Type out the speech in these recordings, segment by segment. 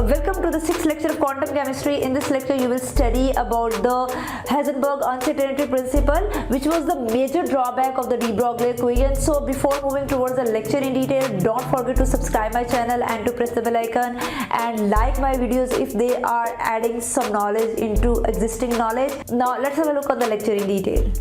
Welcome to the 6th lecture of quantum chemistry. In this lecture you will study about the Heisenberg uncertainty principle, which was the major drawback of the de Broglie equation. So before moving towards the lecture in detail, don't forget to subscribe my channel and to press the bell icon and like my videos if they are adding some knowledge into existing knowledge. Now let's have a look on the lecture in detail.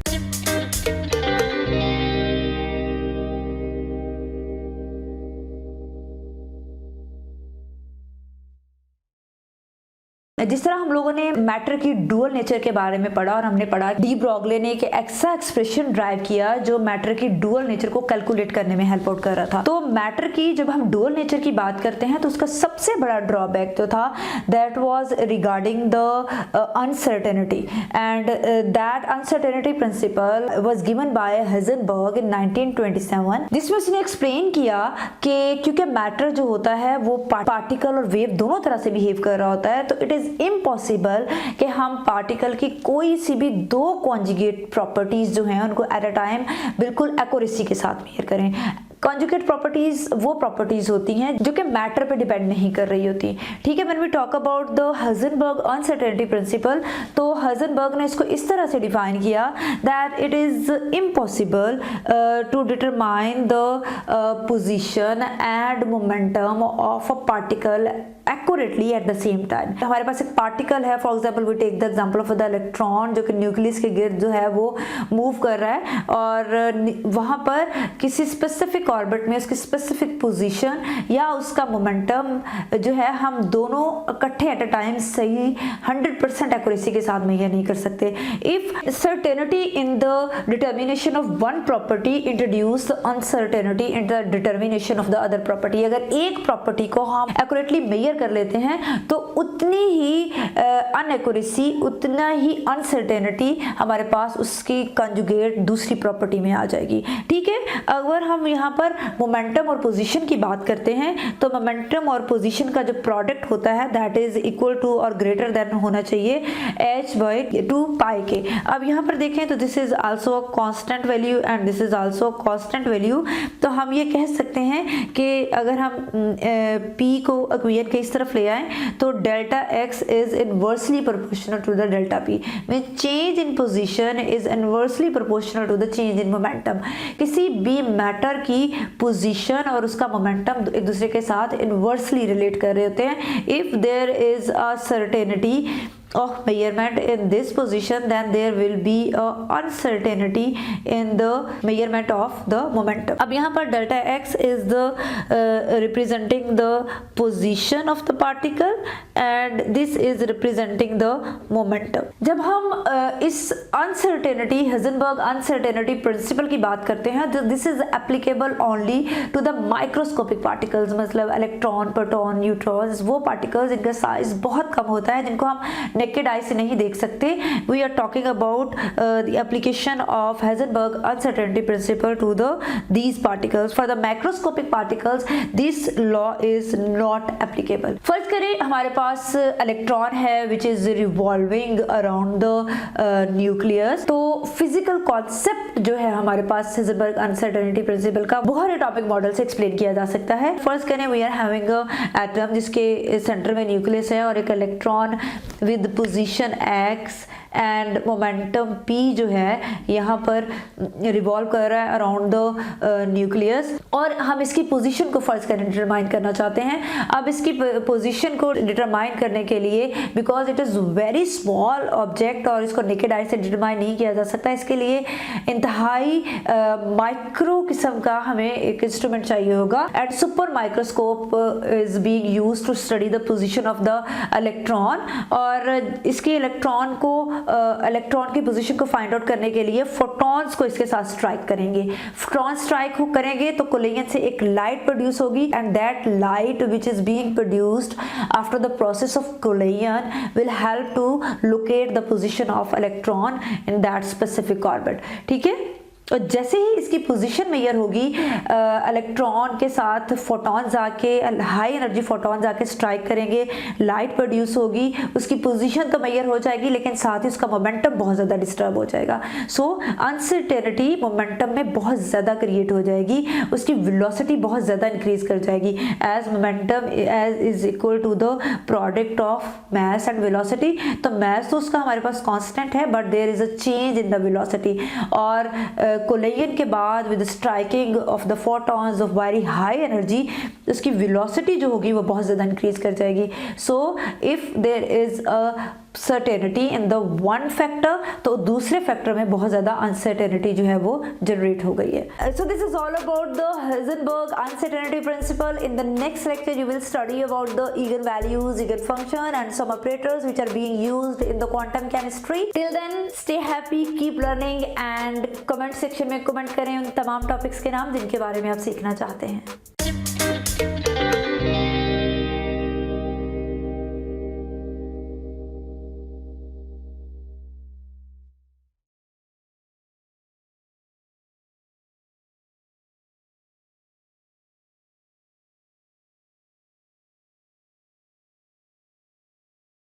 जिस तरह हम लोगों ने matter की dual nature के बारे में पढ़ा और हमने पढ़ा डी ब्रॉगले ने एक ऐसा एक्सप्रेशन ड्राइव किया जो मैटर की डुअल नेचर को कैलकुलेट करने में हेल्प आउट कर रहा था। तो मैटर की जब हम डुअल नेचर की बात करते हैं तो उसका सबसे बड़ा ड्रॉबैक जो था that was regarding the uncertainty and that uncertainty principle was given by Heisenberg in 1927, जिसमें उसने एक्सप्लेन किया कि क्योंकि मैटर जो होता है वो पार्टिकल और वेव दोनों तरह से बिहेव कर रहा होता है, तो इट इज इम्पॉसिबल कि हम पार्टिकल की कोई सी भी दो कॉन्जुगेट प्रॉपर्टीज जो हैं उनको एट अ टाइम बिल्कुल एक्यूरेसी के साथ मेजर करें। कॉन्जुगेट प्रॉपर्टीज वो प्रॉपर्टीज होती हैं जो कि मैटर पे डिपेंड नहीं कर रही होती। ठीक है, when we talk about the Heisenberg uncertainty principle, तो हाइजेनबर्ग ने इसको इस तरह से डिफाइन किया that it is impossible to determine the position and momentum of a particle accurately at the same time. हमारे पास एक पार्टिकल है, for example we take the example of the electron जो कि न्यूक्लियस के गिर्द जो है वो मूव कर रहा है और वहां पर किसी स्पेसिफिक ऑर्बिट में उसकी स्पेसिफिक पोजीशन या उसका मोमेंटम जो है हम दोनों इकट्ठे एट अ टाइम सही 100% एक्यूरेसी के साथ मेजर नहीं कर सकते। If certainty in the determination of one property introduce the uncertainty in the determination of the other property, अगर एक प्रॉपर्टी को हम एक्यूरेटली मेजर कर लेते हैं तो उतनी ही अनएक्यूरेसी, उतना ही अनसर्टेनिटी हमारे पास उसकी कंजुगेट दूसरी प्रॉपर्टी में आ जाएगी। ठीक है, अगर हम यहाँ पर मोमेंटम और पोजीशन की बात करते हैं तो मोमेंटम और पोजीशन का जो प्रोडक्ट होता है दैट इज इक्वल टू और ग्रेटर देन होना चाहिए h/2 पाई के। अब यहाँ पर देखें तो this is also a constant value and this is also a constant value. तो हम ये कह सकते हैं कि अगर हम p को इक्वेशन के इस तरफ ले आए तो delta x is inversely proportional to the delta p, mean change in position is inversely proportional to the change in momentum. किसी भी मैटर की पोजीशन और उसका मोमेंटम एक दूसरे के साथ इनवर्सली रिलेट कर रहे होते हैं। If there is a certainty of measurement in this position, then there will be a uncertainty in the measurement of the momentum. अब यहाँ पर delta x is the representing the position of the particle and this is representing the momentum. जब हम इस uncertainty Heisenberg uncertainty principle की बात करते हैं तो this is applicable only to the microscopic particles, मतलब इलेक्ट्रॉन, प्रोटॉन, न्यूट्रॉन्स, वो पार्टिकल्स जिनका साइज बहुत कम होता है, जिनको हम नेकेड आई से नहीं देख सकते। We are talking about the application of Heisenberg uncertainty principle to the these particles. For the macroscopic particles this law is not applicable. फर्ज करें हमारे पास इलेक्ट्रॉन है which is revolving around the nucleus, तो फिजिकल कॉन्सेप्ट जो है हमारे पास Heisenberg uncertainty principal का बहुत एटॉमिक मॉडल से एक्सप्लेन किया जा सकता है। फर्स्ट करें we are having a atom जिसके सेंटर में न्यूक्लियस है और एक electron with position x and momentum p जो है यहाँ पर रिवॉल्व कर रहा है अराउंड द न्यूक्लियस और हम इसकी पोजीशन को फर्स्ट डिटरमाइन करना चाहते हैं। अब इसकी पोजीशन को डिटरमाइन करने के लिए because it is very small object और इसको नेकेड आई से डिटरमाइन नहीं किया जा सकता, इसके लिए इंतहाई माइक्रो किस्म का हमें एक इंस्ट्रूमेंट चाहिए होगा and super microscope is being used to study the position of the electron. और इसके इलेक्ट्रॉन की पोजीशन को फाइंड आउट करने के लिए फोटॉन्स को इसके साथ स्ट्राइक करेंगे। फोटॉन स्ट्राइक करेंगे तो कोलिजन से एक लाइट प्रोड्यूस होगी and that light which is being produced after the process of collision will help to locate the position of electron in that specific orbit. ठीक है, और जैसे ही इसकी पोजीशन मेजर होगी, इलेक्ट्रॉन के साथ फोटॉन्स आके, हाई एनर्जी फोटॉन्स आके स्ट्राइक करेंगे, लाइट प्रोड्यूस होगी, उसकी पोजीशन तो मेजर हो जाएगी लेकिन साथ ही उसका मोमेंटम बहुत ज़्यादा डिस्टर्ब हो जाएगा। सो अनसर्टेनिटी मोमेंटम में बहुत ज़्यादा क्रिएट हो जाएगी, उसकी वेलोसिटी बहुत ज़्यादा इंक्रीज कर जाएगी as momentum as is equal to the product of mass and velocity. तो मास तो उसका हमारे पास कांस्टेंट है but there is a change in the velocity, और कोलिजन के बाद with striking of the photons of very high energy उसकी वेलोसिटी जो होगी वो बहुत ज़्यादा इंक्रीज कर जाएगी। So if there is a certainty in the one factor, तो दूसरे फैक्टर में बहुत ज़्यादा अनसर्टेनिटी जो है वो जनरेट हो गई है। So this is all about the Heisenberg uncertainty principal. In the next lecture you will study about the eigen values, eigen function and some operators which are being used in the quantum chemistry. Till then stay happy, keep learning and comment section में comment करें उन तमाम topics के नाम जिनके बारे में आप सीखना चाहते हैं।